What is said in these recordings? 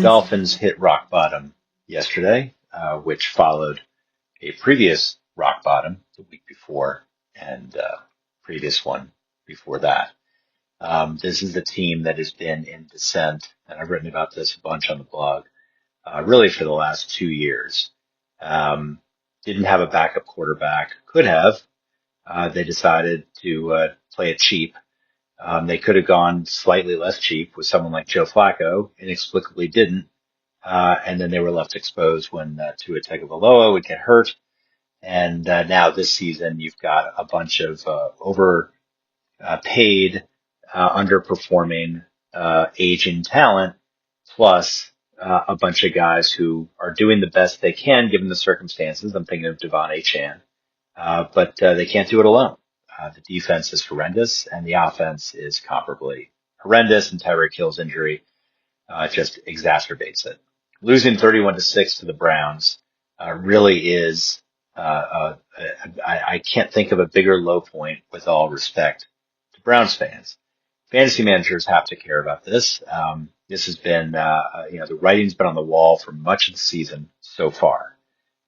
Dolphins hit rock bottom yesterday, which followed a previous rock bottom the week before and previous one before that. This is a team that has been in descent, and I've written about this a bunch on the blog, really for the last 2 years. Didn't have a backup quarterback, could have. They decided to play it cheap. They could have gone slightly less cheap with someone like Joe Flacco, inexplicably didn't. And then they were left exposed when Tua Tagovailoa would get hurt. And now this season, you've got a bunch of overpaid, underperforming, aging talent, plus a bunch of guys who are doing the best they can given the circumstances. I'm thinking of Achane, but they can't do it alone. The defense is horrendous, and the offense is comparably horrendous, and Tyreek Hill's injury just exacerbates it. Losing 31-6 to the Browns really is, I can't think of a bigger low point, with all respect to Browns fans. Fantasy managers have to care about this. This has been, the writing's been on the wall for much of the season so far,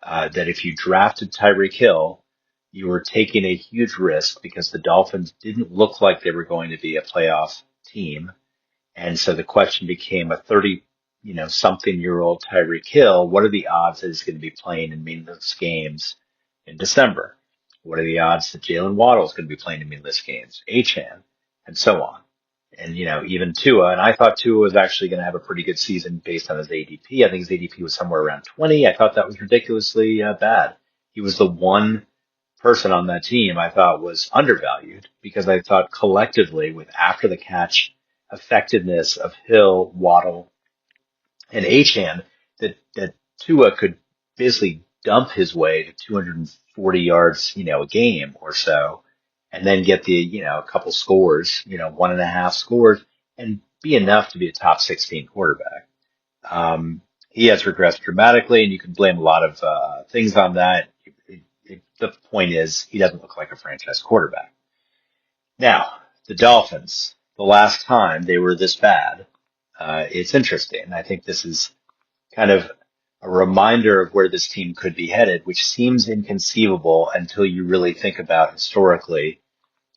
that if you drafted Tyreek Hill, you were taking a huge risk because the Dolphins didn't look like they were going to be a playoff team. And so the question became, a 30-something-year-old Tyreek Hill, what are the odds that he's going to be playing in meaningless games in December? What are the odds that Jaylen Waddle is going to be playing in meaningless games? Achane, and so on. And, even Tua, and I thought Tua was actually going to have a pretty good season based on his ADP. I think his ADP was somewhere around 20. I thought that was ridiculously bad. He was the one person on that team I thought was undervalued, because I thought collectively, with after the catch effectiveness of Hill, Waddle, and Achane, that Tua could basically dump his way to 240 yards, a game or so, and then get the, a couple scores, 1.5 scores, and be enough to be a top 16 quarterback. He has regressed dramatically, and you can blame a lot of things on that. The point is, he doesn't look like a franchise quarterback. Now, the Dolphins, the last time they were this bad, it's interesting. I think this is kind of a reminder of where this team could be headed, which seems inconceivable until you really think about historically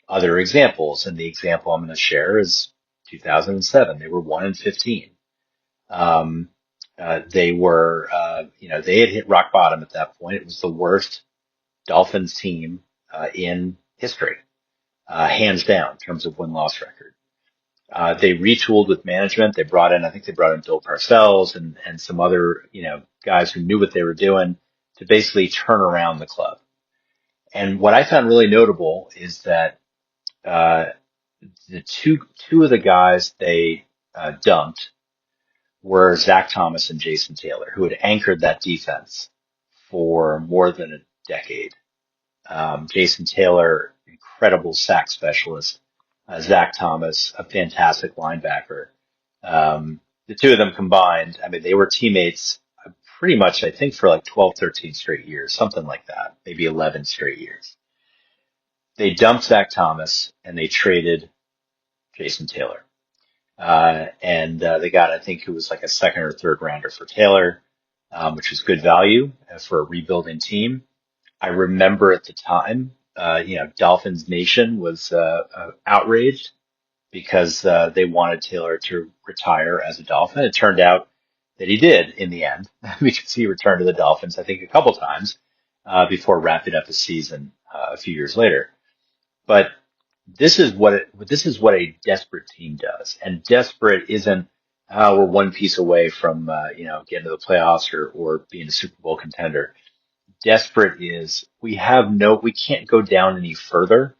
other examples. And the example I'm going to share is 2007. They were 1-15. They were, they had hit rock bottom at that point. It was the worst Dolphins team in history, hands down, in terms of win-loss record. They retooled with management. I think they brought in Bill Parcells and some other, guys who knew what they were doing to basically turn around the club. And what I found really notable is that the two of the guys they dumped were Zach Thomas and Jason Taylor, who had anchored that defense for more than a decade. Jason Taylor, incredible sack specialist. Zach Thomas, a fantastic linebacker. The two of them combined, they were teammates pretty much, I think, for like 12, 13 straight years, something like that, maybe 11 straight years. They dumped Zach Thomas and they traded Jason Taylor. They got, I think it was like a second or third rounder for Taylor, which was good value for a rebuilding team. I remember at the time, Dolphins Nation was outraged because they wanted Taylor to retire as a Dolphin. It turned out that he did in the end, because he returned to the Dolphins, I think, a couple times before wrapping up the season a few years later. But this is what a desperate team does, and desperate isn't we're one piece away from getting to the playoffs or being a Super Bowl contender. Desperate is we can't go down any further.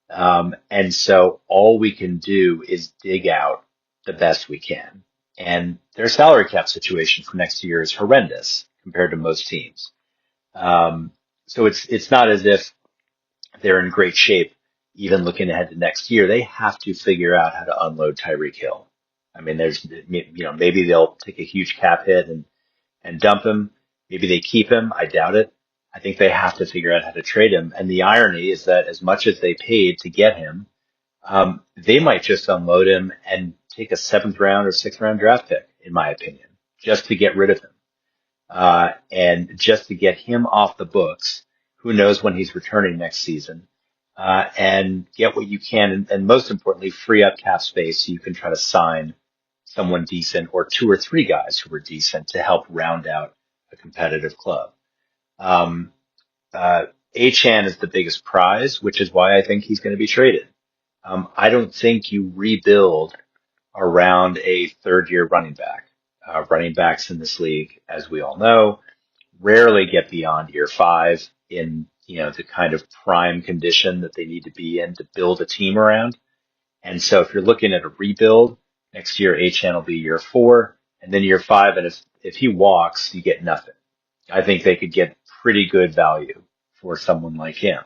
And so all we can do is dig out the best we can. And their salary cap situation for next year is horrendous compared to most teams. So it's not as if they're in great shape, even looking ahead to next year. They have to figure out how to unload Tyreek Hill. Maybe they'll take a huge cap hit and dump him. Maybe they keep him. I doubt it. I think they have to figure out how to trade him. And the irony is that as much as they paid to get him, they might just unload him and take a 7th round or 6th round draft pick, in my opinion. just to get rid of him. And just to get him off the books, who knows when he's returning next season, and get what you can, and most importantly, free up cap space so you can try to sign someone decent or two or three guys who are decent to help round out a competitive club. Um, Achane is the biggest prize, which is why I think he's going to be traded. I don't think you rebuild around a third-year running back. Running backs in this league, as we all know, rarely get beyond year 5 in, the kind of prime condition that they need to be in to build a team around. And so if you're looking at a rebuild, next year Achane will be year 4, and then year 5, and if he walks, you get nothing. I think they could get pretty good value for someone like him.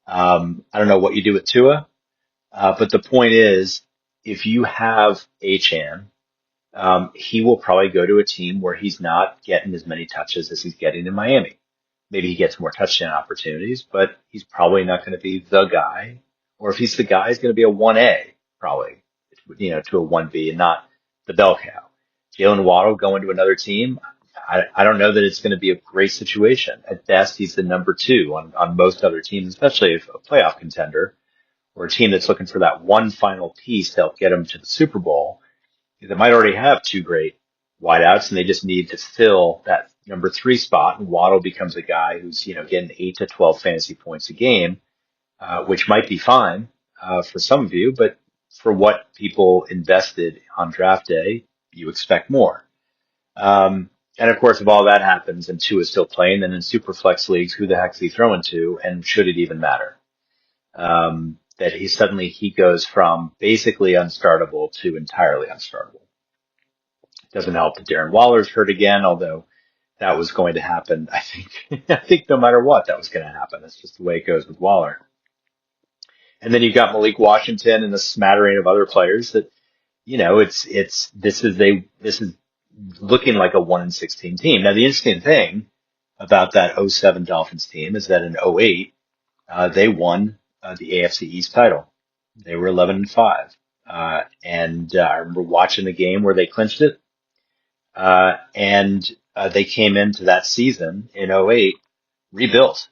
I don't know what you do with Tua, but the point is, if you have Achane, he will probably go to a team where he's not getting as many touches as he's getting in Miami. Maybe he gets more touchdown opportunities, but he's probably not going to be the guy. Or if he's the guy, he's going to be a 1A, probably, to a 1B and not the bell cow. Jaylen Waddle going to another team, I don't know that it's going to be a great situation. At best, he's the number 2 on most other teams, especially if a playoff contender or a team that's looking for that one final piece to help get them to the Super Bowl. They might already have 2 great wideouts, and they just need to fill that number 3 spot. And Waddle becomes a guy who's, getting 8 to 12 fantasy points a game, which might be fine for some of you, but for what people invested on draft day, you expect more. And of course, if all that happens and 2 is still playing, then in super flex leagues, who the heck is he throwing to, and should it even matter? That he goes from basically unstartable to entirely unstartable. Doesn't help that Darren Waller's hurt again, although that was going to happen. I think no matter what, that was going to happen. That's just the way it goes with Waller. And then you've got Malik Washington and a smattering of other players that, this is looking like a 1-16 team. Now, the interesting thing about that 07 Dolphins team is that in 08, they won the AFC East title. They were 11-5. And I remember watching the game where they clinched it. And they came into that season in 08 rebuilt,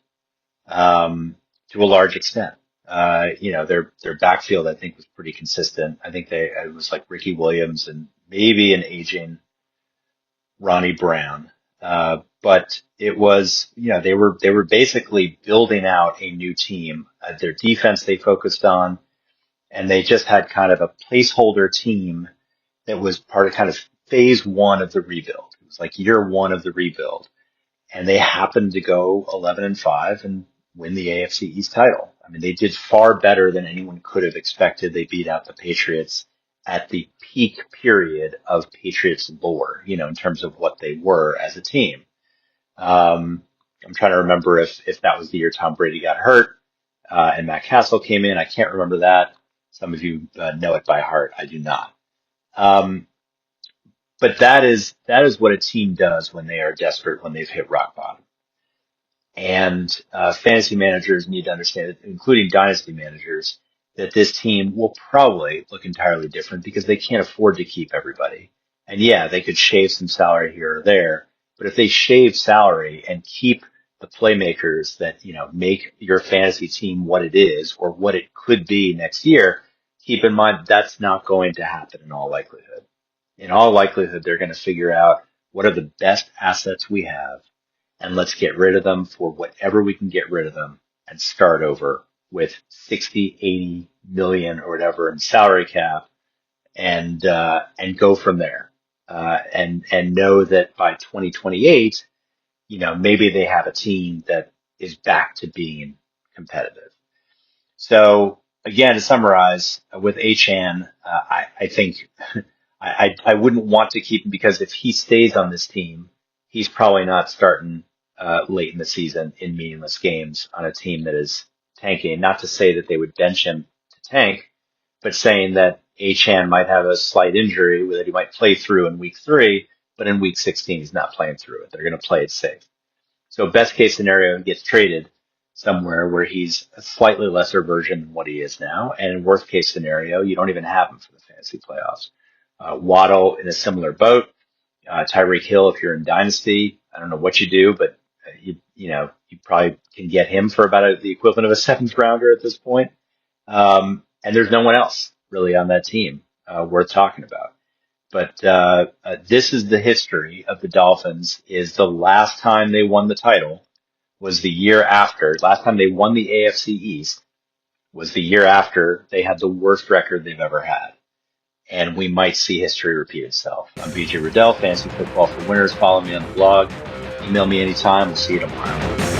to a large extent. Their backfield, I think, was pretty consistent. I think it was like Ricky Williams and maybe an aging Ronnie Brown. But it was, they were basically building out a new team. Their defense they focused on, and they just had kind of a placeholder team that was part of kind of phase 1 of the rebuild. It was like year 1 of the rebuild, and they happened to go 11-5 and win the AFC East title. I mean, they did far better than anyone could have expected. They beat out the Patriots at the peak period of Patriots lore, in terms of what they were as a team. I'm trying to remember if that was the year Tom Brady got hurt, and Matt Castle came in. I can't remember that. Some of you know it by heart. I do not. But that is what a team does when they are desperate, when they've hit rock bottom. And fantasy managers need to understand, including dynasty managers, that this team will probably look entirely different because they can't afford to keep everybody. And yeah, they could shave some salary here or there, but if they shave salary and keep the playmakers that, make your fantasy team what it is or what it could be next year, keep in mind that's not going to happen in all likelihood. In all likelihood, they're going to figure out what are the best assets we have, and let's get rid of them for whatever we can get rid of them and start over with 60, 80 million or whatever in salary cap and go from there. And know that by 2028, maybe they have a team that is back to being competitive. So again, to summarize, with Achane, I think I wouldn't want to keep him because if he stays on this team, he's probably not starting late in the season in meaningless games on a team that is tanking. Not to say that they would bench him to tank, but saying that Achane might have a slight injury that he might play through in week 3, but in week 16 he's not playing through it. They're going to play it safe. So best case scenario, he gets traded somewhere where he's a slightly lesser version than what he is now. And in worst case scenario, you don't even have him for the fantasy playoffs. Waddle in a similar boat. Tyreek Hill, if you're in Dynasty, I don't know what you do, but you probably can get him for about the equivalent of a seventh rounder at this point. And there's no one else really on that team worth talking about. But this is the history of the Dolphins. Is the last time they won the title was the year after. Last time they won the AFC East was the year after they had the worst record they've ever had. And we might see history repeat itself. I'm BJ Riddell, Fantasy Football for Winners. Follow me on the blog. Email me anytime. We'll see you tomorrow.